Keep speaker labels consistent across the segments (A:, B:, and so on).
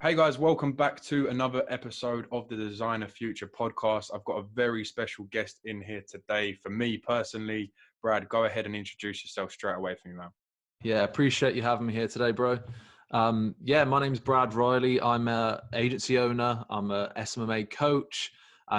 A: Hey guys, welcome back to another episode of the Designer Future podcast. I've got a very special guest in here today. For me personally, Brad, go ahead and introduce yourself straight away for me, man.
B: Yeah, appreciate you having me here today, bro. My name's Brad Riley. I'm an agency owner. I'm a SMMA coach.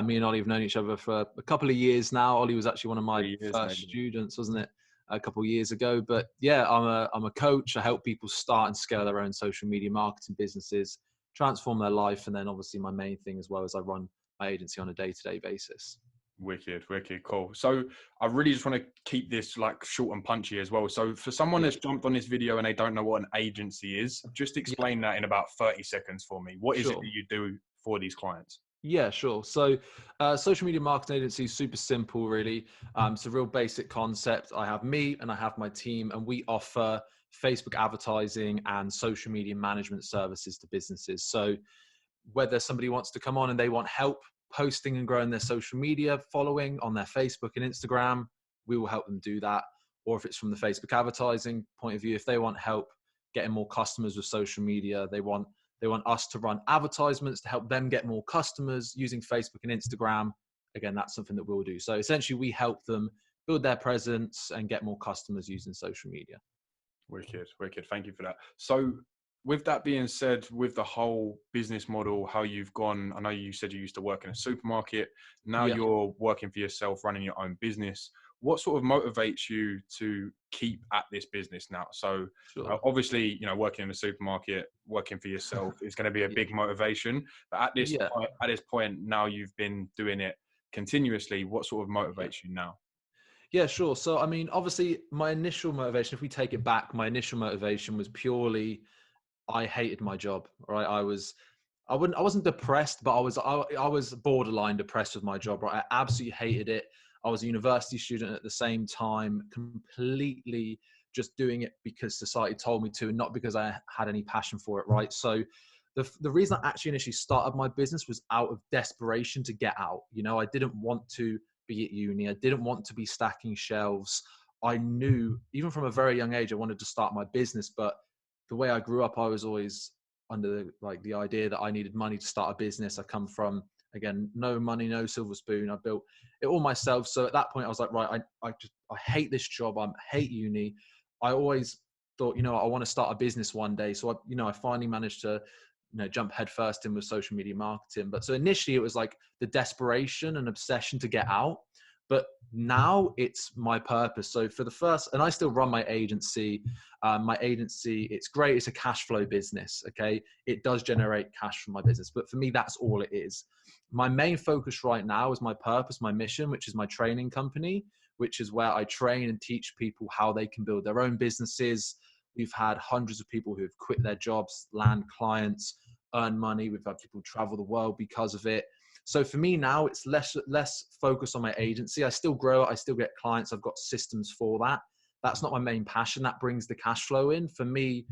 B: Me and Ollie have known each other for a couple of years now. Ollie was actually one of my
A: 3 years
B: first
A: maybe.
B: students, wasn't it? A couple of years ago. But yeah, I'm a coach. I help people start and scale their own social media marketing businesses, transform their life. And then obviously my main thing as well is I run my agency on a day-to-day basis.
A: Wicked, cool. So I really just want to keep this like short and punchy as well. So for someone that's jumped on this video and they don't know what an agency is, just
B: Yeah,
A: explain that in about 30 seconds for me. What is it
B: sure.
A: that you do for these clients?
B: Yeah, sure. So, social media marketing agency is super simple, really. It's a real basic concept. I have me and I have my team, and we offer Facebook advertising and social media management services to businesses. So, whether somebody wants to come on and they want help posting and growing their social media following on their Facebook and Instagram, we will help them do that. Or if it's from the Facebook advertising point of view, if they want help getting more customers with social media, they want us to run advertisements to help them get more customers using Facebook and Instagram. Again, that's something that we'll do. So essentially we help them build their presence and get more customers using social media.
A: Wicked. Thank you for that. So with that being said, with the whole business model, how you've gone, I know you said you used to work in a supermarket. Now
B: Yeah.
A: you're working for yourself, running your own business. What sort of motivates you to keep at this business now? So
B: Sure.
A: obviously, working in a supermarket, working for yourself is going to be a big motivation. But
B: Yeah.
A: at this point, now you've been doing it continuously. What sort of
B: Yeah.
A: motivates you now?
B: Yeah, sure. So, I mean, obviously, my initial motivation, if we take it back, my initial motivation was purely I hated my job. Right, I wasn't depressed, but I was borderline depressed with my job. Right, I absolutely hated it. I was a university student at the same time, completely just doing it because society told me to, and not because I had any passion for it. Right, so. The reason I actually initially started my business was out of desperation to get out. I didn't want to be at uni. I didn't want to be stacking shelves. I knew, even from a very young age, I wanted to start my business. But the way I grew up, I was always under the idea that I needed money to start a business. I come from, again, no money, no silver spoon. I built it all myself. So at that point, I was like, right, I hate this job. I hate uni. I always thought, I want to start a business one day. So I finally managed to jump headfirst in with social media marketing. But so initially it was like the desperation and obsession to get out. But now it's my purpose. So for the first, and I still run my agency. It's great. It's a cash flow business. Okay. It does generate cash from my business. But for me, that's all it is. My main focus right now is my purpose, my mission, which is my training company, which is where I train and teach people how they can build their own businesses. We've had hundreds of people who have quit their jobs, land clients, earn money. We've had people travel the world because of it. So for me now, it's less focus on my agency. I still grow it. I still get clients. I've got systems for that. That's not my main passion. That brings the cash flow in. For me,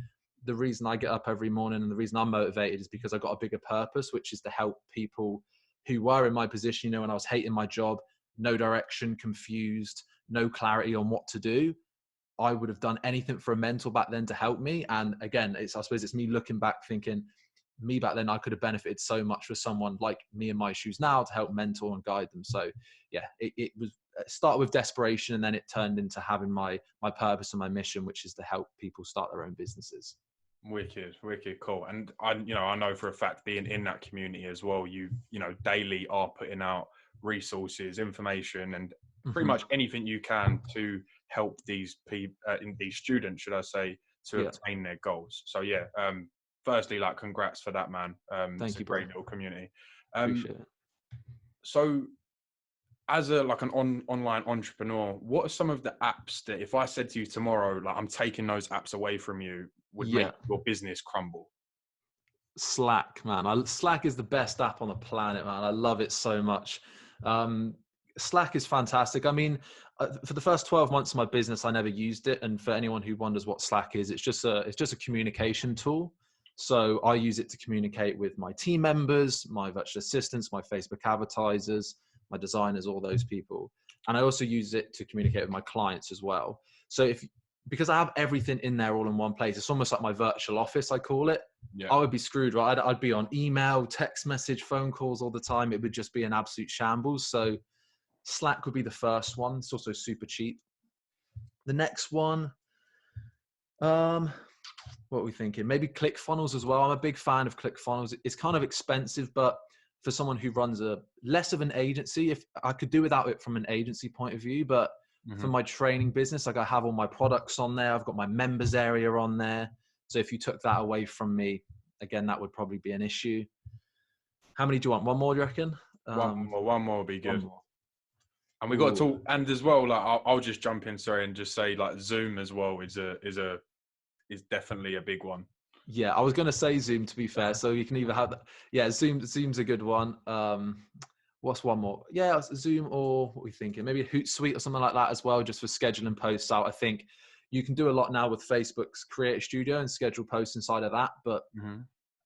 B: the reason I get up every morning and the reason I'm motivated is because I got a bigger purpose, which is to help people who were in my position, when I was hating my job, no direction, confused, no clarity on what to do. I would have done anything for a mentor back then to help me. And again, I suppose it's me looking back thinking, me back then, I could have benefited so much with someone like me in my shoes now to help mentor and guide them. So yeah, it was start with desperation, and then it turned into having my purpose and my mission, which is to help people start their own businesses.
A: Wicked, cool. And I know for a fact, being in that community as well, you daily are putting out resources, information, and pretty
B: Mm-hmm.
A: much anything you can to help these people, these students, should I say, to
B: Yeah.
A: obtain their goals. So yeah, firstly, like, congrats for that, man. It's
B: Thank
A: a
B: you, bro.
A: great little community.
B: Appreciate it.
A: So as an online entrepreneur, what are some of the apps that, if I said to you tomorrow, like, I'm taking those apps away from you, would make
B: Yeah.
A: your business crumble?
B: Slack, man. Slack is the best app on the planet, man. I love it so much. Um, Slack is fantastic. I mean, for the first 12 months of my business, I never used it. And for anyone who wonders what Slack is, it's just a communication tool. So I use it to communicate with my team members, my virtual assistants, my Facebook advertisers, my designers, all those people. And I also use it to communicate with my clients as well. So because I have everything in there all in one place, it's almost like my virtual office, I call it.
A: Yeah.
B: I would be screwed, right? I'd be on email, text message, phone calls all the time. It would just be an absolute shambles. So Slack would be the first one. It's also super cheap. The next one, what are we thinking? Maybe ClickFunnels as well. I'm a big fan of ClickFunnels. It's kind of expensive, but for someone who runs a less of an agency, if I could do without it from an agency point of view, but for my training business, like I have all my products on there. I've got my members area on there. So if you took that away from me, again, that would probably be an issue. How many do you want? One more, do you reckon?
A: One more would be good.
B: One more.
A: And we got to talk, and as well, like I'll just jump in, sorry, and just say like Zoom as well is definitely a big one.
B: Yeah, I was going to say Zoom, to be fair. So you can either have that. Yeah, Zoom's a good one. What's one more? Yeah, Zoom, or what are we thinking? Maybe a Hootsuite or something like that as well, just for scheduling posts out. I think you can do a lot now with Facebook's Creator Studio and schedule posts inside of that. But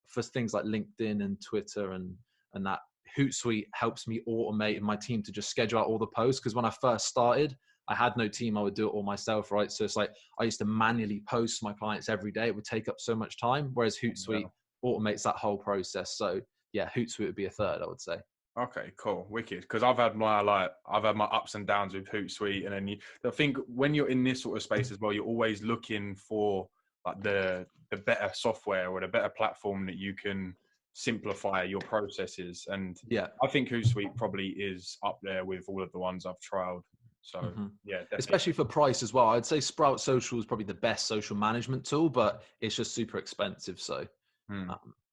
B: for things like LinkedIn and Twitter and that, Hootsuite helps me automate and my team to just schedule out all the posts. Because when I first started, I had no team. I would do it all myself, right? So it's like I used to manually post my clients every day. It would take up so much time, whereas Hootsuite automates that whole process. So yeah, Hootsuite would be a third, I would say.
A: Okay, cool, wicked. Because I've had my ups and downs with Hootsuite, and then I think when you're in this sort of space as well, you're always looking for like the better software or the better platform that you can simplify your processes. And
B: yeah,
A: I think Hootsuite probably is up there with all of the ones I've trialed. So yeah, definitely.
B: Especially for price as well. I'd say Sprout Social is probably the best social management tool, but it's just super expensive. So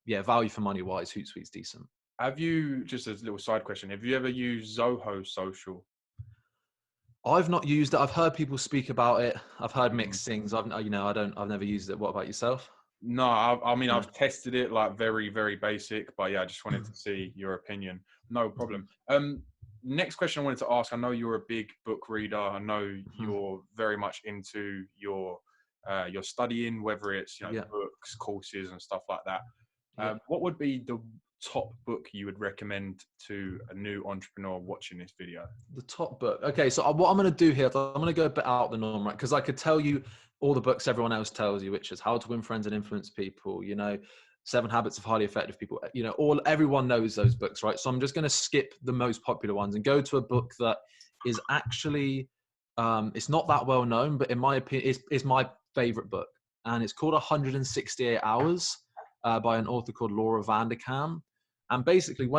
B: yeah, value for money wise, Hootsuite's decent.
A: Have you, just as a little side question, have you ever used Zoho Social?
B: I've not used it. I've heard people speak about it. I've heard mixed things. I've never used it. What about yourself?
A: No, I mean, I've tested it like very, very basic, but yeah, I just wanted to see your opinion. No problem. Next question I wanted to ask, I know you're a big book reader. I know you're very much into your studying, whether it's, books, courses and stuff like that. What would be the top book you would recommend to a new entrepreneur watching this video?
B: The top book. Okay, so what I'm going to do here, I'm going to go a bit out the norm, right? Because I could tell you all the books everyone else tells you, which is How to Win Friends and Influence People, 7 Habits of Highly Effective People, everyone knows those books, right? So I'm just going to skip the most popular ones and go to a book that is actually, it's not that well known, but in my opinion, is my favorite book. And it's called 168 Hours by an author called Laura Vanderkam. And basically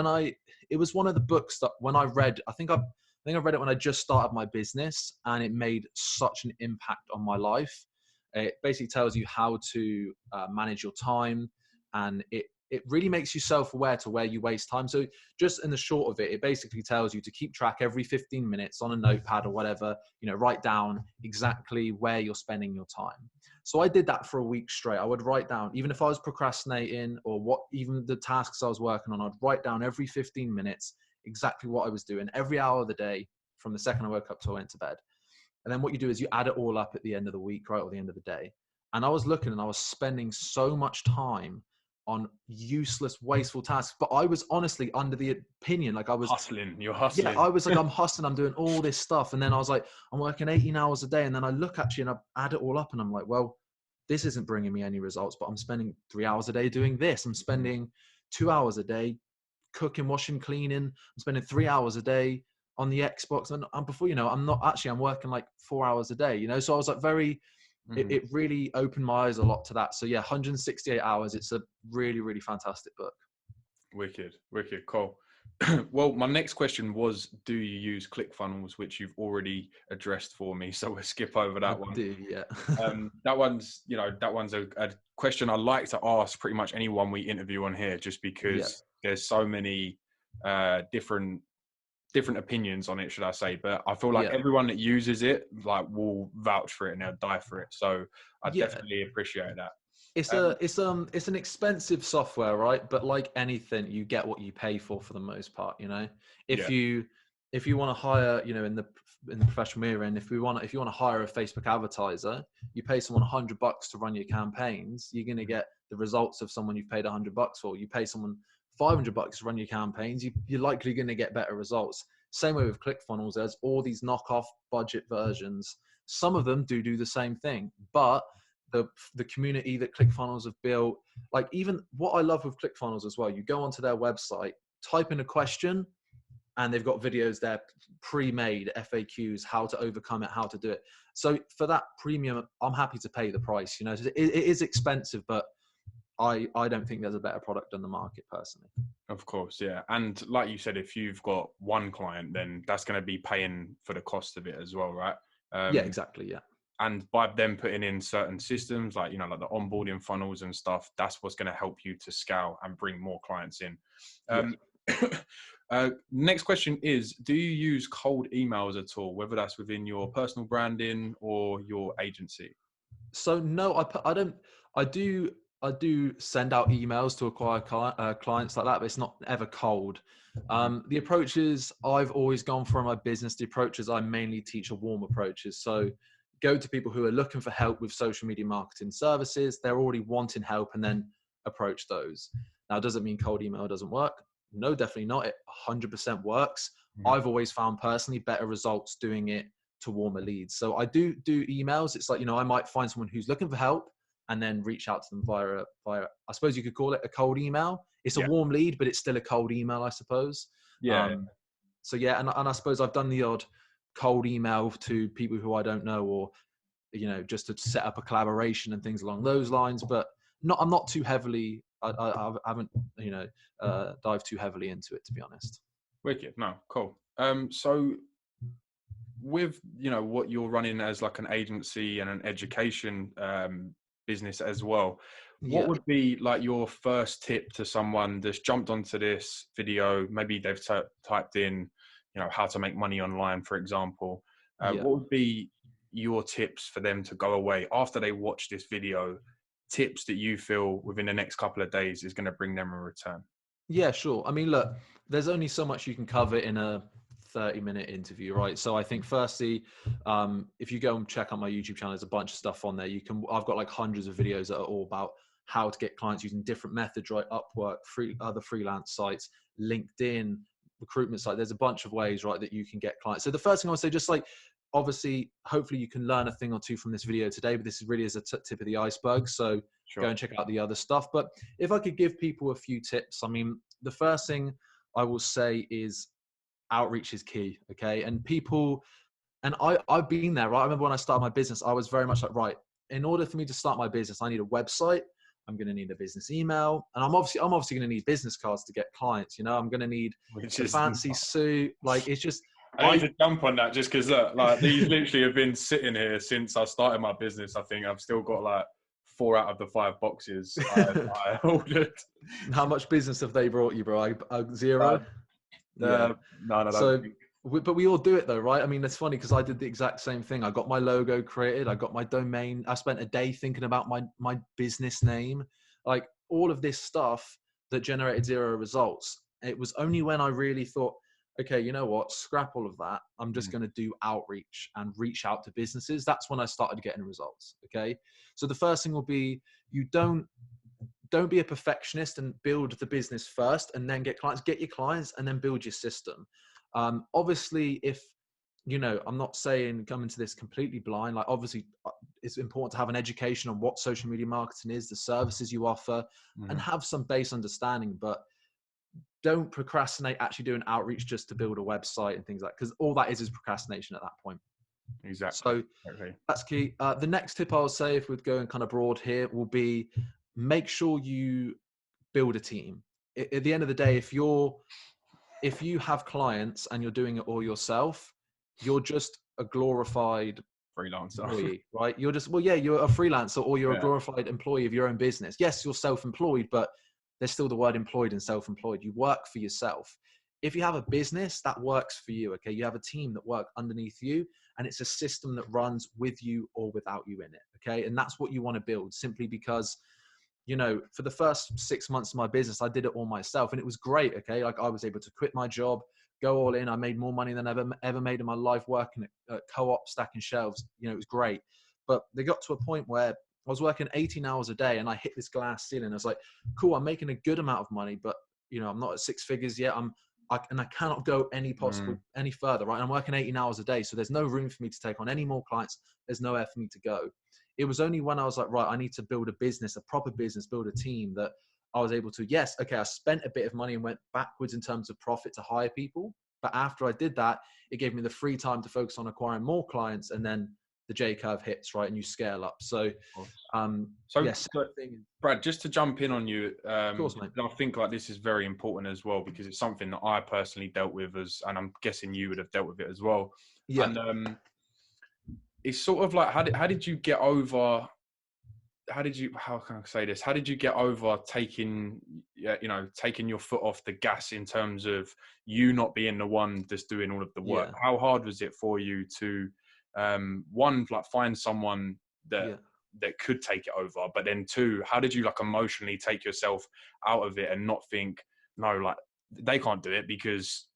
B: it was one of the books that when I read, I think I read it when I just started my business, and it made such an impact on my life. It basically tells you how to manage your time, and it really makes you self-aware to where you waste time. So just in the short of it, it basically tells you to keep track every 15 minutes on a notepad or whatever, write down exactly where you're spending your time. So I did that for a week straight. I would write down, even if I was procrastinating or even the tasks I was working on, I'd write down every 15 minutes exactly what I was doing every hour of the day from the second I woke up till I went to bed. And then what you do is you add it all up at the end of the week, right, or the end of the day. And I was looking and I was spending so much time on useless, wasteful tasks. But I was honestly under the opinion, like I was
A: hustling. You're hustling.
B: Yeah, I was like, I'm hustling. I'm doing all this stuff. And then I was like, I'm working 18 hours a day. And then I look actually and I add it all up and I'm like, well, this isn't bringing me any results, but I'm spending 3 hours a day doing this. I'm spending 2 hours a day cooking, washing, cleaning. I'm spending 3 hours a day on the Xbox. And before, I'm working like 4 hours a day, So I was like it really opened my eyes a lot to that. So yeah, 168 Hours. It's a really, really fantastic book.
A: Wicked, cool. Well, my next question was, do you use ClickFunnels, which you've already addressed for me, so we'll skip over that one.
B: Do, yeah.
A: That one's a question I like to ask pretty much anyone we interview on here, just because there's so many different opinions on it, should I say. But I feel like everyone that uses it will vouch for it and they'll die for it. So I definitely appreciate that.
B: It's an expensive software, right? But like anything, you get what you pay for the most part. If you want to hire, in the professional mirror, and if you want to hire a Facebook advertiser, you pay someone $100 to run your campaigns. You're going to get the results of someone you've paid $100 for. You pay someone $500 to run your campaigns, you're likely going to get better results. Same way with ClickFunnels. There's all these knockoff budget versions. Some of them do the same thing, but the community that ClickFunnels have built. Like even what I love with ClickFunnels as well, you go onto their website, type in a question, and they've got videos there pre-made, FAQs, how to overcome it, how to do it. So for that premium, I'm happy to pay the price. You know, it is expensive, but I don't think there's a better product on the market personally.
A: Of course, yeah. And like you said, if you've got one client, then that's going to be paying for the cost of it as well, right?
B: Yeah, exactly. Yeah.
A: And by them putting in certain systems, like, you know, like the onboarding funnels and stuff, that's what's going to help you to scale and bring more clients in. Next question is, do you use cold emails at all, whether that's within your personal branding or your agency?
B: So no, I don't. I do send out emails to acquire clients like that, but it's not ever cold. The approaches I've always gone for in my business, the approaches I mainly teach are warm approaches. So go to people who are looking for help with social media marketing services. They're already wanting help, and then approach those. Now, does it mean cold email doesn't work? No, definitely not. It 100% works. I've always found personally better results doing it to warmer leads. So I do emails. It's like, you know, I might find someone who's looking for help and then reach out to them via, I suppose you could call it a cold email. It's a warm lead, but it's still a cold email, I suppose. So yeah, and I suppose I've done the odd cold email to people who I don't know, or, you know, just to set up a collaboration and things along those lines. But I'm not too heavily, I haven't, you know, dived too heavily into it, to be honest.
A: Wicked. No, cool. So with, you know, what you're running as like an agency and an education business as well, what would be like your first tip to someone that's jumped onto this video? Maybe they've typed in, you know, how to make money online, for example. What would be your tips for them to go away after they watch this video? Tips that you feel within the next couple of days is going to bring them a return?
B: Yeah, sure. I mean, look, there's only so much you can cover in a 30-minute interview, right? So I think firstly, if you go and check out my YouTube channel, there's a bunch of stuff on there. I've got like hundreds of videos that are all about how to get clients using different methods, right? Upwork, other freelance sites, LinkedIn, recruitment site. There's a bunch of ways, right, that you can get clients. So the first thing I would say, just like, obviously, hopefully you can learn a thing or two from this video today, but this really is a tip of the iceberg. So go and check out the other stuff. But if I could give people a few tips, I mean, the first thing I will say is outreach is key. Okay. And people, and I've been there, right? I remember when I started my business, I was very much like, right, in order for me to start my business, I need a website. I'm going to need a business email, and I'm obviously going to need business cards to get clients. You know, I'm going to need a fancy suit. Like, it's just,
A: I need to jump on that just because, like, these literally have been sitting here since I started my business. I think I've still got like 4 out of the 5 boxes I ordered.
B: How much business have they brought you, bro? Zero?
A: No.
B: So, but we all do it though, right? I mean, it's funny because I did the exact same thing. I got my logo created. I got my domain. I spent a day thinking about my business name, like all of this stuff that generated 0 results. It was only when I really thought, okay, you know what? Scrap all of that. I'm just going to do outreach and reach out to businesses. That's when I started getting results. Okay. So the first thing will be, you don't be a perfectionist and build the business first and then get clients. Get your clients and then build your system. Obviously, if, you know, I'm not saying come into this completely blind. Like, obviously, it's important to have an education on what social media marketing is, the services you offer, and have some base understanding. But don't procrastinate actually doing outreach just to build a website and things like that, because all that is procrastination at that point.
A: Exactly.
B: So that's key. The next tip I'll say, if we're going kind of broad here, will be make sure you build a team. At the end of the day, if you have clients and you're doing it all yourself, you're just a glorified
A: freelancer
B: employee, right? You're just, well, yeah, you're a freelancer, or you're a glorified employee of your own business. Yes, you're self-employed, but there's still the word employed and self-employed. You work for yourself. If you have a business, that works for you, okay? You have a team that work underneath you, and it's a system that runs with you or without you in it, okay? And that's what you want to build, simply because, you know, for the first 6 months of my business, I did it all myself, and it was great, okay? Like, I was able to quit my job, go all in. I made more money than I've ever made in my life working at Co-op, stacking shelves. You know, it was great. But they got to a point where I was working 18 hours a day, and I hit this glass ceiling. I was like, cool, I'm making a good amount of money, but, you know, I'm not at 6 figures yet. I cannot go any further, right? I'm working 18 hours a day, so there's no room for me to take on any more clients. There's nowhere for me to go. it was only when I was like, right, I need to build a business, a proper business, build a team, that I was able to, yes, okay, I spent a bit of money and went backwards in terms of profit to hire people. But after I did that, it gave me the free time to focus on acquiring more clients, and then the J curve hits, right, and you scale up. So, yes,
A: so Brad, just to jump in on you,
B: of course, mate.
A: I think like this is very important as well, because it's something that I personally dealt with, and I'm guessing you would have dealt with it as well.
B: Yeah.
A: And it's sort of like, how did you get over? How can I say this? How did you get over taking your foot off the gas in terms of you not being the one that's doing all of the work?
B: Yeah.
A: How hard was it for you to, one, like find someone that could take it over, but then two, how did you like emotionally take yourself out of it and not think, no, like they can't do it because,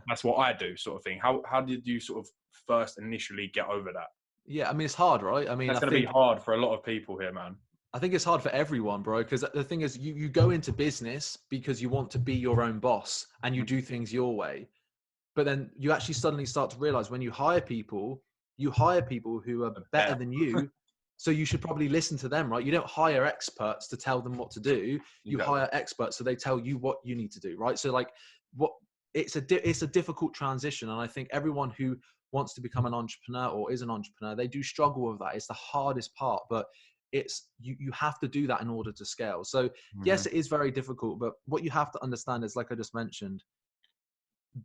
A: that's what I do, sort of thing? How did you sort of first initially get over that?
B: Yeah, I mean, it's hard, right? I mean,
A: That's going to be hard for a lot of people here, man.
B: I think it's hard for everyone, bro, because the thing is, you go into business because you want to be your own boss and you do things your way. But then you actually suddenly start to realize when you hire people who are better than you. So you should probably listen to them, right? You don't hire experts to tell them what to do. You hire experts so they tell you what you need to do, right? So like, it's a difficult transition, and I think everyone who wants to become an entrepreneur or is an entrepreneur, they do struggle with that. It's the hardest part, but it's you have to do that in order to scale. So yes, it is very difficult, but what you have to understand is, like I just mentioned,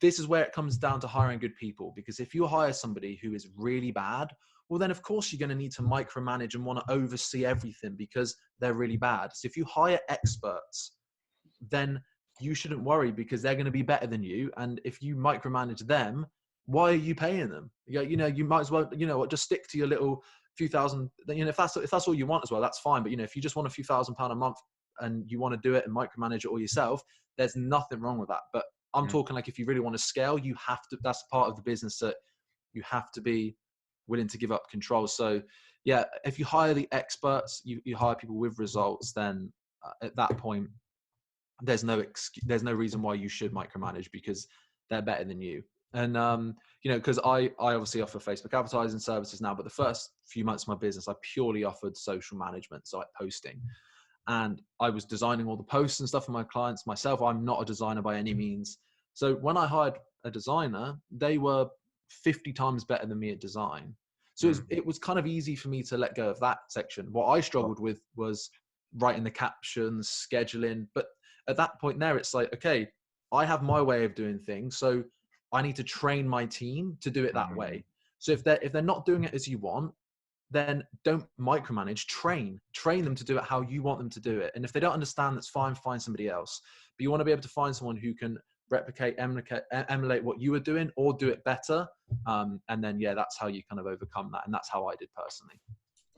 B: this is where it comes down to hiring good people. Because if you hire somebody who is really bad, well, then of course you're going to need to micromanage and want to oversee everything because they're really bad. So if you hire experts, then you shouldn't worry because they're going to be better than you. And if you micromanage them, why are you paying them? You might as well, just stick to your little few thousand. If that's all you want as well, that's fine. But if you just want a few £1,000s a month and you want to do it and micromanage it all yourself, there's nothing wrong with that. But I'm talking like, if you really want to scale, you have to. That's part of the business that you have to be willing to give up control. So yeah, if you hire the experts, you hire people with results, then at that point, there's no reason why you should micromanage because they're better than you. And because I obviously offer Facebook advertising services now, but the first few months of my business, I purely offered social management, so like posting. And I was designing all the posts and stuff for my clients myself. I'm not a designer by any means. So when I hired a designer, they were 50 times better than me at design. So it was kind of easy for me to let go of that section. What I struggled with was writing the captions, scheduling. But at that point there, it's like, okay, I have my way of doing things. So I need to train my team to do it that way. So if they're not doing it as you want, then don't micromanage, train them to do it how you want them to do it. And if they don't understand, that's fine, find somebody else. But you want to be able to find someone who can replicate, emulate what you were doing or do it better. And then, that's how you kind of overcome that. And that's how I did personally.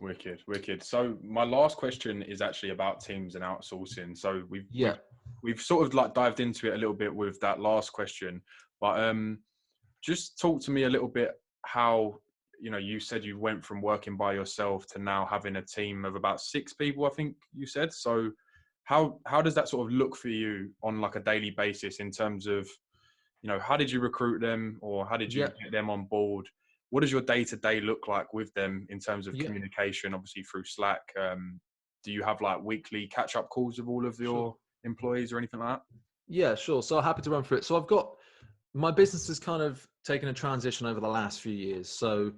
A: Wicked. So my last question is actually about teams and outsourcing. So we've sort of like dived into it a little bit with that last question, but just talk to me a little bit how, you said you went from working by yourself to now having a team of about 6 people, I think you said. So how does that sort of look for you on like a daily basis in terms of, how did you recruit them, or how did you get them on board? What does your day-to-day look like with them in terms of communication, obviously through Slack? Do you have like weekly catch-up calls with all of your employees or anything like that?
B: Yeah, sure. So happy to run through it. So I've got, my business has kind of taken a transition over the last few years. So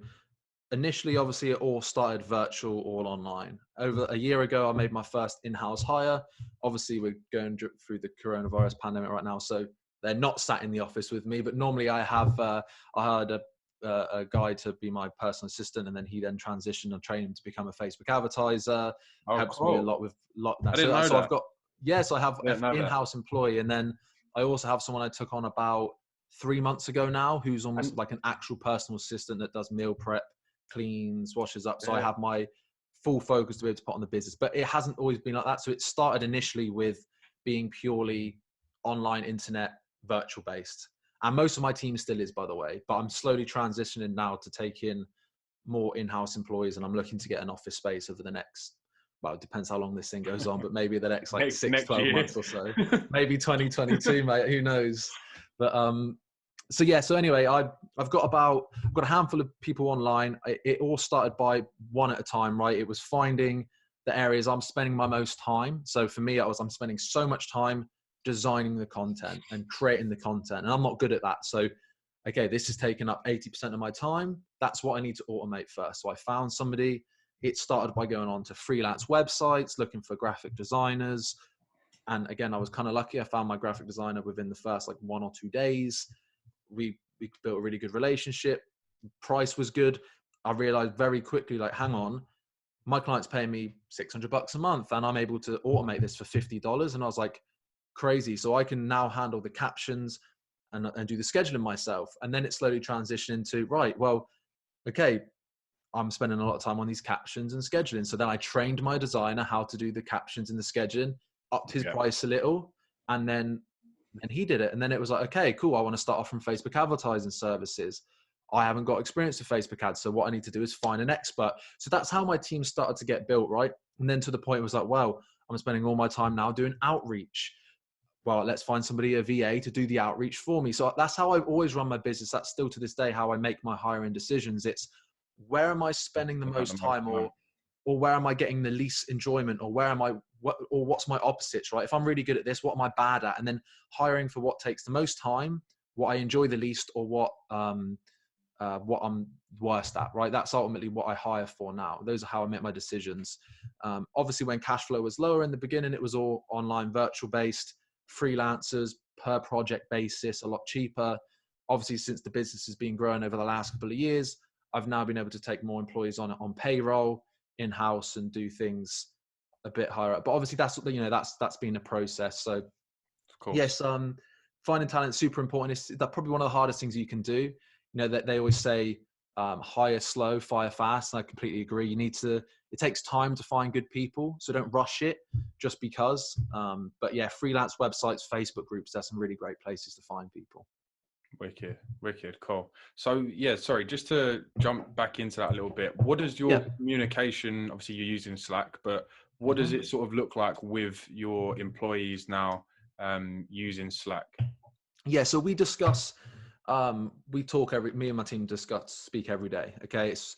B: initially, obviously, it all started virtual, all online. Over a year ago, I made my first in-house hire. Obviously, we're going through the coronavirus pandemic right now, so they're not sat in the office with me. But normally, I hired a guy to be my personal assistant, and then he then transitioned and trained him to become a Facebook advertiser. Helps me a lot with that. So I've got I have an in-house employee, and then I also have someone I took on about 3 months ago now, who's almost like an actual personal assistant that does meal prep, cleans, washes up. So I have my full focus to be able to put on the business, but it hasn't always been like that. So it started initially with being purely online, internet, virtual based. And most of my team still is, by the way, but I'm slowly transitioning now to take in more in-house employees, and I'm looking to get an office space over the next, well, it depends how long this thing goes on, but maybe the next like 12 months or so, maybe 2022, mate, who knows? But So yeah, so anyway, I've got a handful of people online. It all started by one at a time, right? It was finding the areas I'm spending my most time. So for me, I'm spending so much time designing the content and creating the content, and I'm not good at that. So okay, this has taken up 80% of my time. That's what I need to automate first. So I found somebody. It started by going on to freelance websites, looking for graphic designers. And again, I was kind of lucky. I found my graphic designer within the first like 1 or 2 days. We built a really good relationship. Price was good. I realized very quickly, like, hang on, my client's paying me $600 a month and I'm able to automate this for $50. And I was like, crazy. So I can now handle the captions and do the scheduling myself. And then it slowly transitioned into, right, well, okay, I'm spending a lot of time on these captions and scheduling. So then I trained my designer how to do the captions and the scheduling, upped his price a little, and then he did it. And then it was like, okay, cool. I want to start off from Facebook advertising services. I haven't got experience with Facebook ads. So what I need to do is find an expert. So that's how my team started to get built, right? And then to the point it was like, well, I'm spending all my time now doing outreach. Well, let's find somebody, a VA, to do the outreach for me. So that's how I've always run my business. That's still to this day how I make my hiring decisions. It's where am I spending the most time, or where am I getting the least enjoyment, or what's my opposites, right? If I'm really good at this, what am I bad at? And then hiring for what takes the most time, what I enjoy the least, or what I'm worst at, right? That's ultimately what I hire for now. Those are how I make my decisions. Obviously, when cash flow was lower in the beginning, it was all online, virtual based, freelancers, per project basis, a lot cheaper. Obviously, since the business has been growing over the last couple of years, I've now been able to take more employees on payroll in-house and do things a bit higher up. But obviously that's been a process. So
A: Of course.
B: yes, finding talent is super important. It's that probably one of the hardest things you can do. You know, that they always say hire slow, fire fast. And I completely agree. It takes time to find good people. So don't rush it just because. But yeah, freelance websites, Facebook groups, there's some really great places to find people.
A: Wicked, cool. So yeah, sorry, just to jump back into that a little bit, what does your communication, obviously you're using Slack, but what does it sort of look like with your employees now using Slack?
B: Yeah, so we discuss, me and my team speak every day. Okay, it's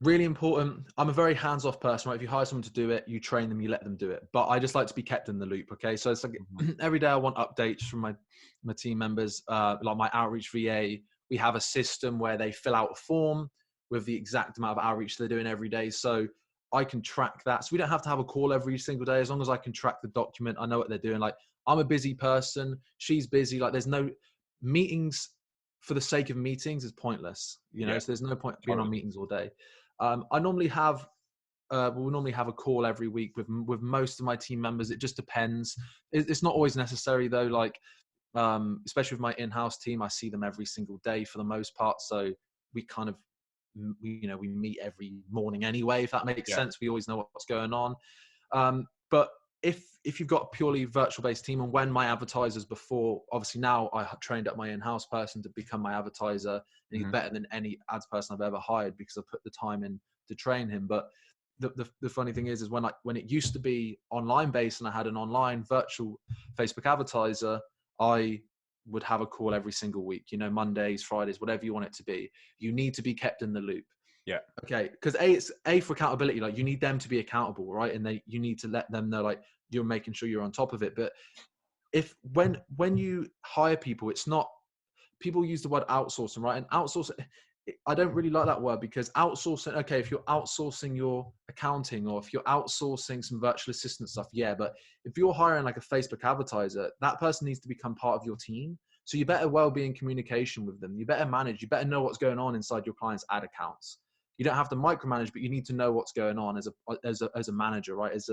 B: really important. I'm a very hands-off person, right? If you hire someone to do it, you train them, you let them do it. But I just like to be kept in the loop. Okay, so it's like every day I want updates from my team members. Like my outreach VA, we have a system where they fill out a form with the exact amount of outreach they're doing every day. So I can track that. So we don't have to have a call every single day. As long as I can track the document, I know what they're doing. Like, I'm a busy person, she's busy. Like, there's no meetings for the sake of meetings is pointless. So there's no point being on meetings all day. I normally have we'll normally have a call every week with most of my team members. It just depends. It's not always necessary though. Like, especially with my in-house team, I see them every single day for the most part. So we kind of, we meet every morning anyway, if that makes sense. We always know what's going on. But if you've got a purely virtual based team, and when my advertisers before, obviously now I trained up my in-house person to become my advertiser, and he's better than any ads person I've ever hired because I put the time in to train him. But the funny thing is when it used to be online based and I had an online virtual Facebook advertiser, I would have a call every single week, Mondays, Fridays, whatever you want it to be. You need to be kept in the loop.
A: Yeah.
B: Okay. Because it's for accountability. Like, you need them to be accountable, right? And you need to let them know, like, you're making sure you're on top of it. But when you hire people, it's not, people use the word outsourcing, right? And outsourcing, I don't really like that word, because outsourcing, okay, if you're outsourcing your accounting or if you're outsourcing some virtual assistant stuff, yeah. But if you're hiring like a Facebook advertiser, that person needs to become part of your team. So you better well be in communication with them. You better manage, you better know what's going on inside your client's ad accounts. You don't have to micromanage, but you need to know what's going on as a manager, right? As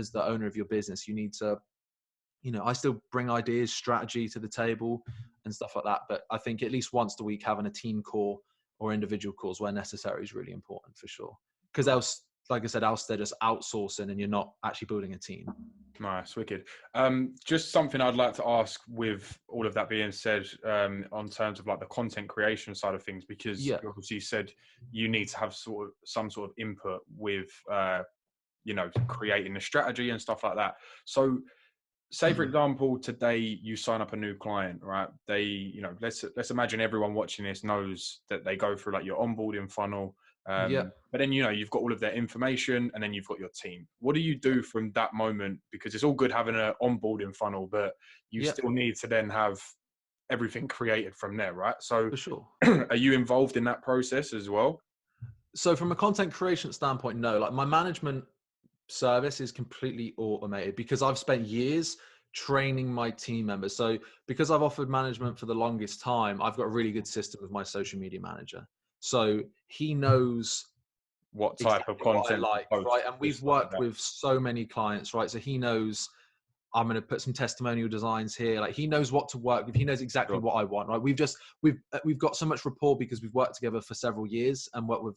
B: the owner of your business, you need to, I still bring ideas, strategy to the table and stuff like that. But I think at least once a week, having a team call or individual calls where necessary is really important for sure. Because else, like I said, they're just outsourcing and you're not actually building a team.
A: Nice, wicked. Just something I'd like to ask with all of that being said, on terms of like the content creation side of things, because you obviously said you need to have some sort of input with, creating a strategy and stuff like that. So say for example, today you sign up a new client, right? They, let's imagine everyone watching this knows that they go through like your onboarding funnel.
B: Yeah.
A: But then, you've got all of their information and then you've got your team. What do you do from that moment? Because it's all good having an onboarding funnel, but you
B: Yeah,
A: still need to then have everything created from there, right? So
B: for sure.
A: are you involved in that process as well?
B: So from a content creation standpoint, no. Like my management service is completely automated because I've spent years training my team members. So because I've offered management for the longest time, I've got a really good system with my social media manager. So he knows
A: What type of
B: exactly what I
A: content to
B: like,
A: post,
B: right? And
A: just
B: we've
A: stuff like
B: worked
A: that?
B: with so many clients, right? So he knows I'm going to put some testimonial designs here. Like he knows what to work with. He knows exactly
A: Sure.
B: what I want, right? We've got so much rapport because we've worked together for several years and worked with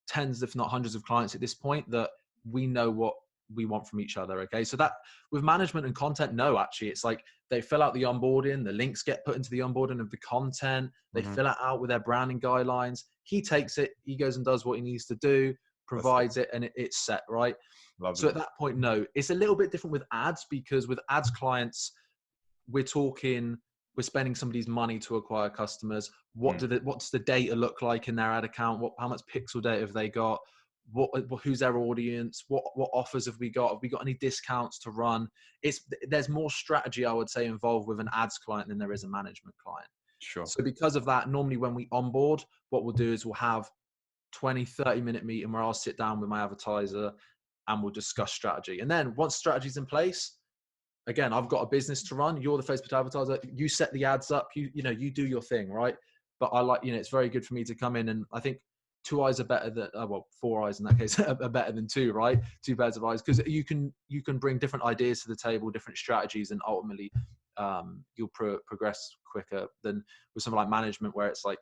B: tens, if not hundreds of clients at this point, that we know what we want from each other. Okay. So that with management and content, no, actually, it's like they fill out the onboarding, the links get put into the onboarding of the content, they
A: Hmm.
B: fill it out with their branding guidelines. He takes it, he goes and does what he needs to do,
A: That's it.
B: provides it, and it's set, right? So
A: Lovely.
B: at that point, no, it's a little bit different with ads because with ads clients, we're talking, we're spending somebody's money to acquire customers.
A: Mm.
B: What's the data look like in their ad account? How much pixel data have they got? Who's their audience? What offers have we got? Have we got any discounts to run? There's more strategy, I would say, involved with an ads client than there is a management client.
A: Sure.
B: So because of that, normally when we onboard, what we'll do is we'll have 20-30 minute meeting where I'll sit down with my advertiser and we'll discuss strategy. And then once strategy's in place, again, I've got a business to run. You're the Facebook advertiser. You set the ads up. You do your thing, right? But I like, it's very good for me to come in, and I think two eyes are better than four eyes in that case are better than two, right? Two pairs of eyes, because you can bring different ideas to the table, different strategies, and ultimately you'll progress quicker than with something like management, where it's like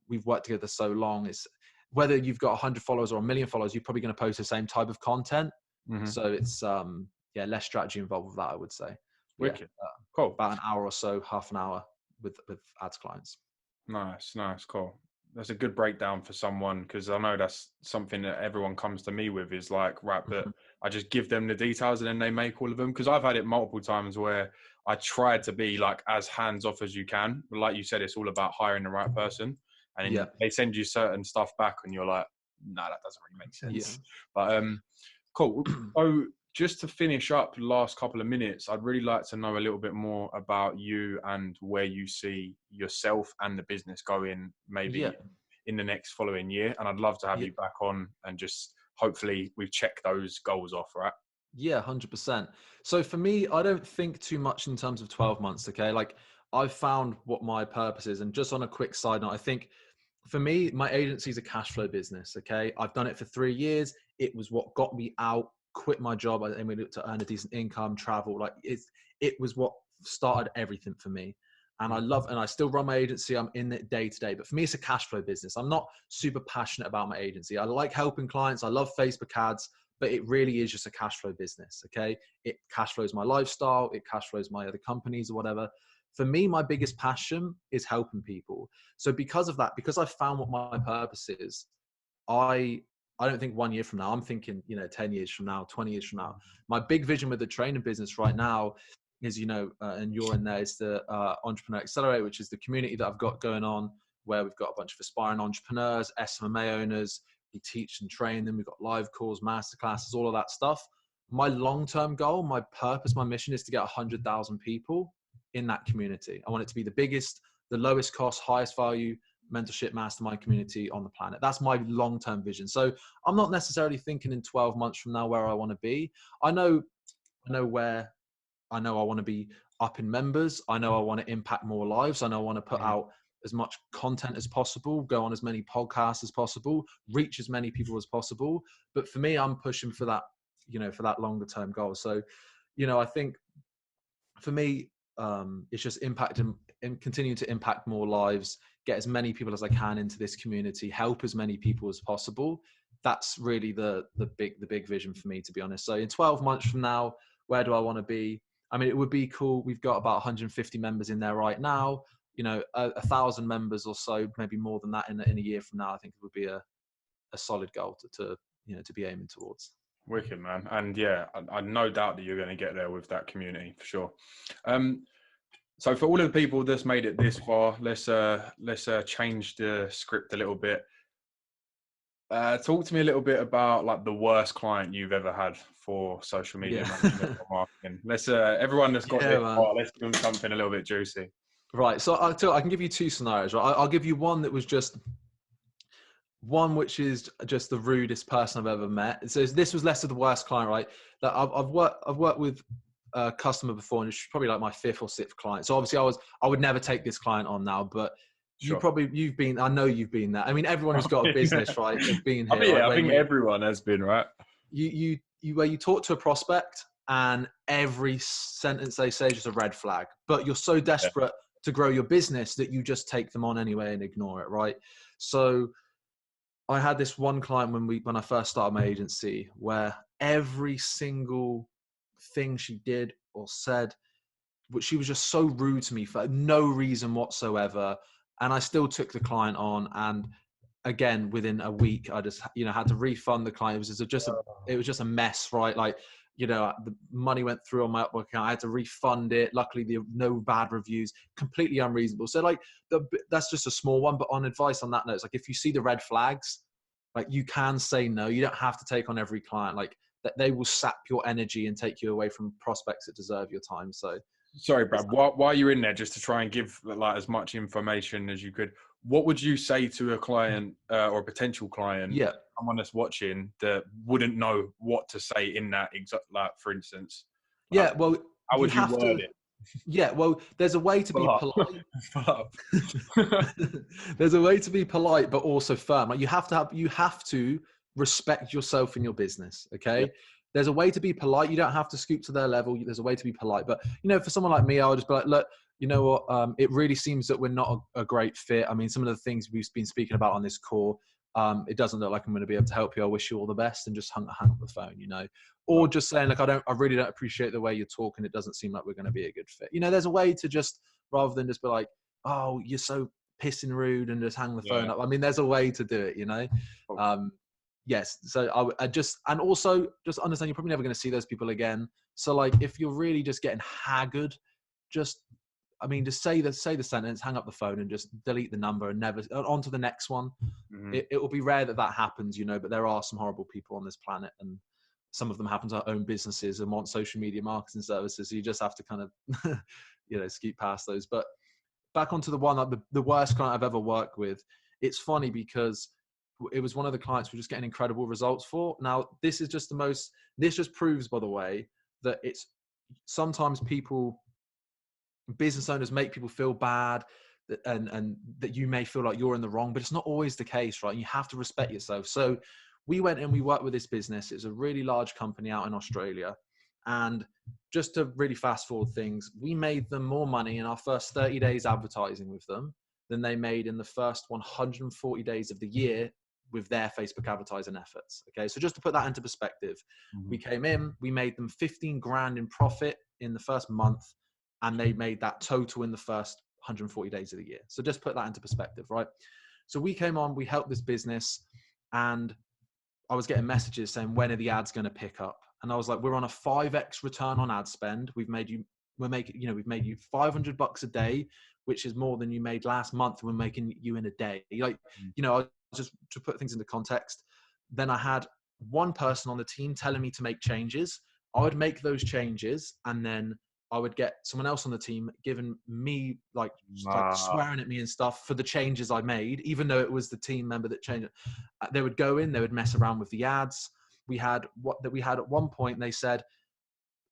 B: we've worked together so long. It's whether you've got 100 followers or a million followers, you're probably going to post the same type of content.
A: Hmm.
B: So it's less strategy involved with that, I would say. But yeah,
A: Wicked. Cool.
B: about an hour or so, half an hour with ads clients.
A: Nice, nice, cool. That's a good breakdown for someone, because I know that's something that everyone comes to me with, is like, right, but
B: Mhm.
A: I just give them the details and then they make all of them. Because I've had it multiple times where I tried to be like as hands off as you can. But like you said, it's all about hiring the right person. And
B: Yeah,
A: then they send you certain stuff back and you're like, no, that doesn't really make
B: yeah,
A: sense. But cool. So just to finish up the last couple of minutes, I'd really like to know a little bit more about you and where you see yourself and the business going
B: yeah,
A: maybe in the next following year. And I'd love to have
B: yeah,
A: you back on and just hopefully we've checked those goals off, right?
B: yeah, 100%. So for me, I don't think too much in terms of 12 months. Okay, like I've found what my purpose is, and just on a quick side note, I think for me, my agency is a cash flow business. Okay. I've done it for 3 years. It was what got me out, quit my job. I mean, to earn a decent income, travel. Like it was what started everything for me. And I
A: Mm.
B: love, and I still run my agency. I'm in it day to day, but for me, it's a cash flow business. I'm not super passionate about my agency. I like helping clients. I love Facebook ads, but it really is just a cash flow business. Okay. It cash flows my lifestyle. It cash flows my other companies or whatever. For me, my biggest passion is helping people. So because of that, because I found what my purpose is, I I don't think 1 year from now. I'm thinking, 10 years from now, 20 years from now. My big vision with the training business right now is, and you're in there, is the Entrepreneur Accelerator, which is the community that I've got going on, where we've got a bunch of aspiring entrepreneurs, SMMA owners. We teach and train them. We've got live calls, masterclasses, all of that stuff. My long-term goal, my purpose, my mission is to get 100,000 people in that community. I want it to be the biggest, the lowest cost, highest value mentorship mastermind community on the planet. That's my long-term vision. So I'm not necessarily thinking in 12 months from now where I want to be. I know where I know I want to be up in members. I know I want to impact more lives. I know I want to put
A: Mhm.
B: out as much content as possible, go on as many podcasts as possible, reach as many people as possible. But for me, I'm pushing for that, for that longer term goal. So, I think for me, it's just impacting and continue to impact more lives, get as many people as I can into this community, help as many people as possible. That's really the big vision for me, to be honest. So in 12 months from now, where do I want to be? I mean, it would be cool. We've got about 150 members in there right now. 1,000 members or so, maybe more than that in a year from now. I think it would be a solid goal to be aiming towards.
A: Wicked, man. And yeah, I no doubt that you're going to get there with that community for sure. So for all of the people that's made it this far, let's change the script a little bit. Talk to me a little bit about like the worst client you've ever had for social media
B: Yeah.
A: management or marketing. Let's everyone that's got
B: Yeah,
A: this
B: man.
A: far, let's give them something a little bit juicy.
B: Right. So I can give you two scenarios. Right. I'll give you one that was just one, which is just the rudest person I've ever met. So this was less of the worst client, right? That I've worked with a customer before, and it's probably like my fifth or sixth client. So obviously I would never take this client on now, but
A: Sure.
B: you've been, I know you've been there. I mean, everyone who's got a business, right, has been here.
A: Yeah,
B: Right?
A: I think everyone has been, right?
B: Where you talk to a prospect and every sentence they say is just a red flag, but you're so desperate to grow your business that you just take them on anyway and ignore it, right? So I had this one client when I first started my agency where every single thing she did or said, but she was just so rude to me for no reason whatsoever. And I still took the client on, and again within a week I just had to refund the client. It was just a mess, right? Like, the money went through on my Upwork account. I had to refund it. Luckily, no bad reviews. Completely unreasonable. So like that's just a small one. But on advice on that note, it's like if you see the red flags, like you can say no. You don't have to take on every client. Like that, they will sap your energy and take you away from prospects that deserve your time. So
A: sorry, Brad, while you're in there, just to try and give like as much information as you could, what would you say to a client or a potential client,
B: yeah,
A: someone that's watching that wouldn't know what to say in that exact, like for instance?
B: yeah. Well,
A: How
B: you
A: would you
B: have
A: word
B: to.
A: it?
B: Yeah, well, there's a way to be
A: Pull up.
B: polite.
A: Pull up.
B: There's a way to be polite, but also firm. Like you have to respect yourself in your business. Okay.
A: Yeah.
B: There's a way to be polite. You don't have to scoop to their level. There's a way to be polite. But for someone like me, I would just be like, look, you know what? It really seems that we're not a great fit. I mean, some of the things we've been speaking about on this call, it doesn't look like I'm going to be able to help you. I wish you all the best, and just hang up the phone. Or just saying, like, I really don't appreciate the way you're talking. It doesn't seem like we're going to be a good fit. There's a way to just, rather than just be like, oh, you're so pissing rude and just hang the phone up. I mean, there's a way to do it, yes. So I just, and also just understand you're probably never going to see those people again. So like, if you're really just getting haggard, just say the sentence, hang up the phone and just delete the number and never on to the next one.
A: Mm-hmm.
B: It will be rare that happens, but there are some horrible people on this planet, and some of them happen to own businesses and want social media marketing services. So you just have to kind of, skeep past those. But back onto the one, like the worst client I've ever worked with. It's funny because it was one of the clients we're just getting incredible results for. Now, this just proves, by the way, that it's sometimes business owners make people feel bad, and that you may feel like you're in the wrong, but it's not always the case, right? You have to respect yourself. So we went and we worked with this business. It's a really large company out in Australia. And just to really fast forward things, we made them more money in our first 30 days advertising with them than they made in the first 140 days of the year with their Facebook advertising efforts. Okay. So just to put that into perspective, we came in, we made them 15 grand in profit in the first month, and they made that total in the first 140 days of the year. So just put that into perspective, right? So we came on, we helped this business, and I was getting messages saying, when are the ads going to pick up? And I was like, we're on a 5x return on ad spend. We've made you $500 a day, which is more than you made last month. We're making you in a day. Just to put things into context. Then I had one person on the team telling me to make changes. I would make those changes, and then I would get someone else on the team giving me like swearing at me and stuff for the changes I made, even though it was the team member that changed it. They would go in, they would mess around with the ads. We had at one point, they said,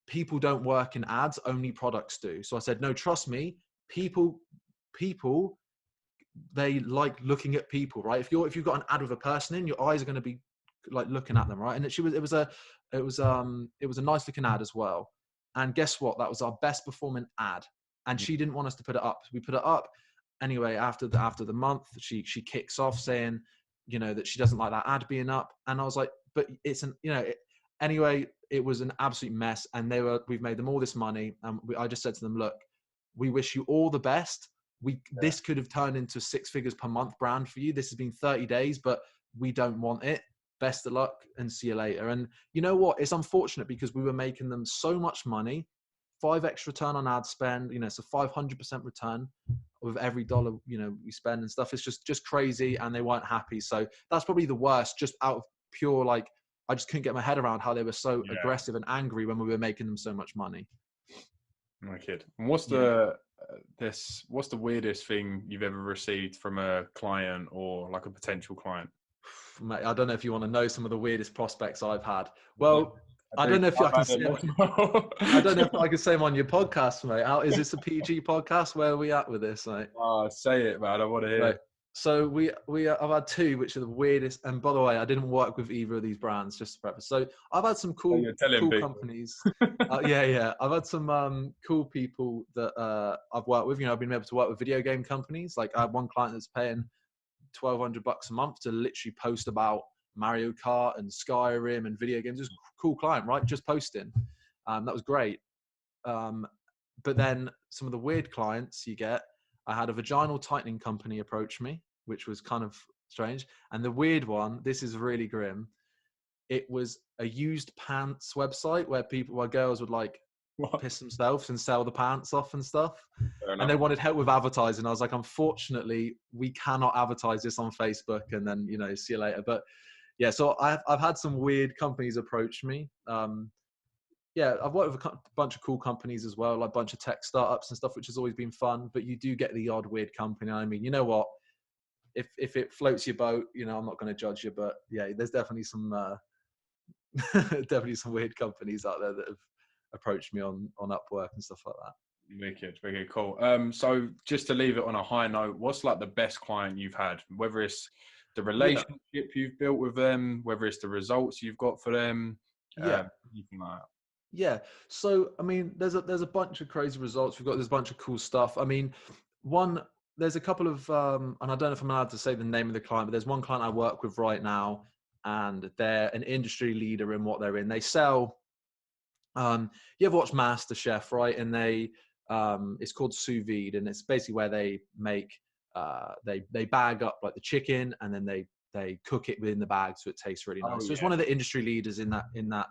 B: people don't work in ads, only products do. So I said, no, trust me, people, they like looking at people, right? If you've got an ad with a person in, your eyes are going to be like looking at them, right? And it was a nice looking ad as well. And guess what? That was our best performing ad. And she didn't want us to put it up. We put it up anyway. After the month, she kicks off saying, that she doesn't like that ad being up. And I was like, but it's anyway, it was an absolute mess. And we've made them all this money. And I just said to them, look, we wish you all the best. This could have turned into 6 figures per month brand for you. This has been 30 days, but we don't want it. best of luck and see you later. And you know what? It's unfortunate because we were making them so much money, 5x return on ad spend, it's a 500% return with every dollar, we spend and stuff. It's just crazy, and they weren't happy. So that's probably the worst, just out of pure, like, I just couldn't get my head around how they were so aggressive and angry when we were making them so much money.
A: My kid. And what's the weirdest thing you've ever received from a client or like a potential client?
B: Mate, I don't know if you want to know some of the weirdest prospects I've had. Well, I don't know if I can say them. I don't know if I can say them on your podcast, mate. Is this a PG podcast? Where are we at with this, mate?
A: Say it, man. I want to hear. Right.
B: So I've had two, which are the weirdest. And by the way, I didn't work with either of these brands, just to preface. So I've had some cool companies. I've had some cool people that I've worked with. I've been able to work with video game companies. Like I had one client that's paying $1,200 a month to literally post about Mario Kart and Skyrim and video games. It was a cool client, right? Just posting. That was great. But then some of the weird clients you get, I had a vaginal tightening company approach me, which was kind of strange. And the weird one, this is really grim. It was a used pants website where girls would like piss themselves and sell the pants off and stuff. And they wanted help with advertising. I was like, unfortunately, we cannot advertise this on Facebook and then, see you later. But yeah, so I've had some weird companies approach me. I've worked with a bunch of cool companies as well, like a bunch of tech startups and stuff, which has always been fun. But you do get the odd weird company. I mean, you know what? If it floats your boat, I'm not going to judge you. But yeah, there's definitely some some weird companies out there that have approached me on Upwork and stuff like that.
A: Wicked, cool. So just to leave it on a high note, what's like the best client you've had? Whether it's the relationship you've built with them, whether it's the results you've got for them, anything like that.
B: Yeah. So, I mean, there's a bunch of crazy results. There's a bunch of cool stuff. I mean, there's a couple of, and I don't know if I'm allowed to say the name of the client, but there's one client I work with right now, and they're an industry leader in what they're in. They sell, you ever watch MasterChef, right? And it's called sous vide, and it's basically where they make, they bag up like the chicken, and then they cook it within the bag so it tastes really nice. So it's one of the industry leaders in that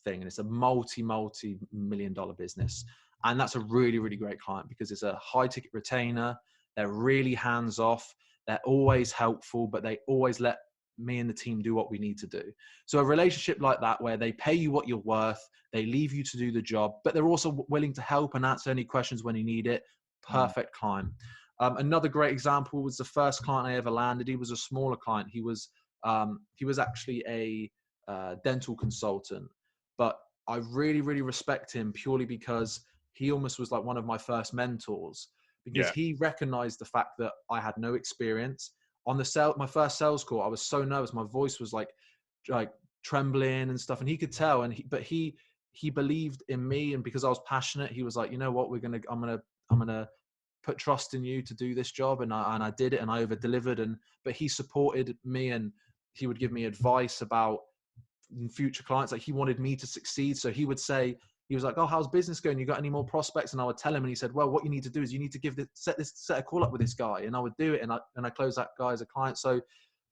B: thing, and it's a multi-million-dollar business. And that's a really, really great client because it's a high ticket retainer. They're really hands off. They're always helpful, but they always let me and the team do what we need to do. So a relationship like that, where they pay you what you're worth, they leave you to do the job, but they're also willing to help and answer any questions when you need it. Perfect client. Another great example was the first client I ever landed. He was a smaller client. He was actually a dental consultant, but I really, really respect him purely because he almost was like one of my first mentors, because he recognized the fact that I had no experience. On my first sales call, I was so nervous. My voice was like trembling and stuff, and he could tell. But he believed in me, and because I was passionate, he was like, you know what, I'm gonna put trust in you to do this job, and I did it, and I over delivered. But he supported me, and he would give me advice about future clients. Like, he wanted me to succeed, so he would say, he was like, oh, how's business going? You got any more prospects? And I would tell him, and he said, well, what you need to do is you need to set a call up with this guy. And I would do it, and I closed that guy as a client. So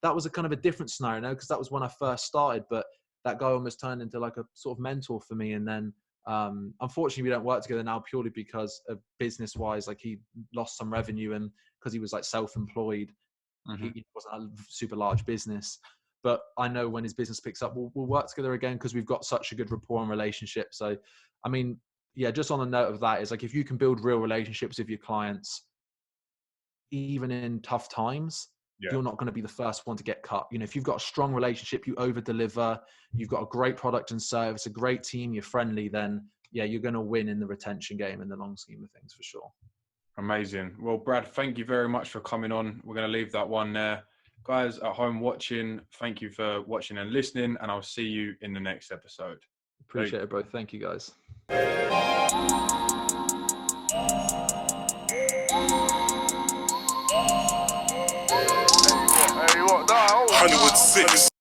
B: that was a kind of a different scenario, because that was when I first started, but that guy almost turned into like a sort of mentor for me. And then unfortunately we don't work together now purely because of business wise, like he lost some revenue, and because he was like self-employed, he wasn't a super large business. But I know when his business picks up, we'll work together again, because we've got such a good rapport and relationship. So, I mean, yeah, just on the note of that, is like, if you can build real relationships with your clients, even in tough times, you're not going to be the first one to get cut. If you've got a strong relationship, you over deliver, you've got a great product and service, a great team, you're friendly, then you're going to win in the retention game in the long scheme of things, for sure.
A: Amazing. Well, Brad, thank you very much for coming on. We're going to leave that one there. Guys at home watching, thank you for watching and listening, and I'll see you in the next episode.
B: Appreciate it, bro. Thank you, guys. Hollywood 6.